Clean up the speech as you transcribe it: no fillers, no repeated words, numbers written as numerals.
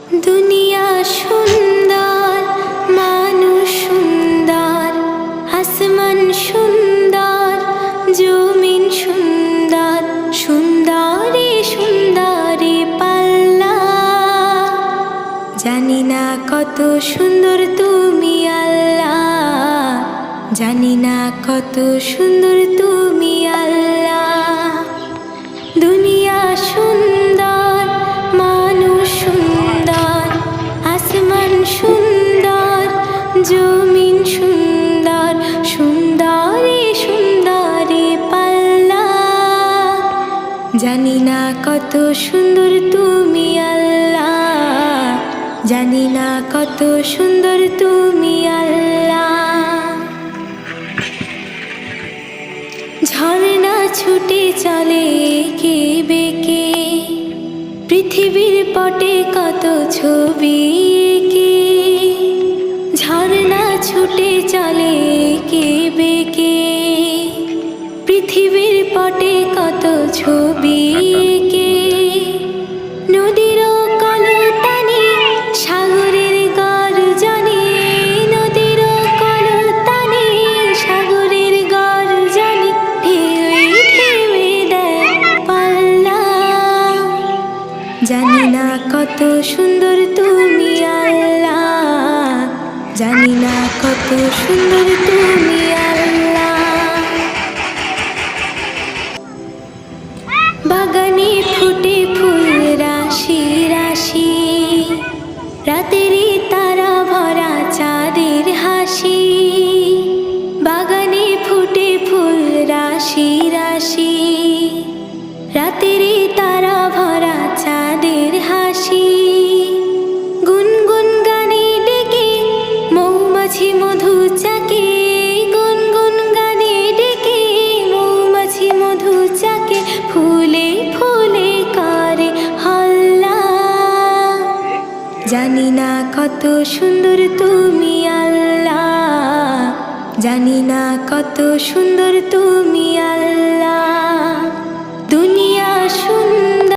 দুনিয়া সুন্দর, মানুষ সুন্দর, আসমান সুন্দর, জমিন সুন্দর, সুন্দরী সুন্দরী পাল্লা। জানি না কত সুন্দর তুমি আল্লাহ, জানি না কত সুন্দর তুমি আল্লাহ। দুনিয়া সুন্দর, মানুষ সুন্দর, আসমান সুন্দর, জমিন সুন্দর, সুন্দরী সুন্দরী পাল্লা। জানি না কত সুন্দর তুমি আল্লাহ, জানি না কত সুন্দর তুমি আল্লাহ। ঝর্ণা ছুটে চলে এঁকে বেঁকে, পৃথিবীর পটে কত ছবি এঁকে। ঝর্ণা ছুটে চলে এঁকে বেঁকে, পৃথিবীর পটে কত ছবি এঁকে। নদীর কলতানি, সাগরের গর্জনে, নদীর কলতানি, সাগরের গর্জনে, ঢেউয়ে ঢেউয়ে দেয় পাল্লা। জানি না কত সুন্দর তুমি আল্লাহ, জানি না কত সুন্দর তুমি আল্লাহ। বাগানে ফুটে ফুল রাশি রাশি, রাতেরই তারা ভরা চাঁদের হাসি। বাগানে ফুটে ফুল রাশি রাশি, রাতেরই তারা ভরা চাঁদের হাসি। গুনগুন গানে ডেকে মৌমাছি মধু চাকে, গুনগুন গানে ডেকে মৌমাছি মধু চাকে। ফুলে ফুলে করে হল্লা। জানি না কত সুন্দর তুমি আল্লাহ, জানি না কত সুন্দর তুমি আল্লাহ। দুনিয়া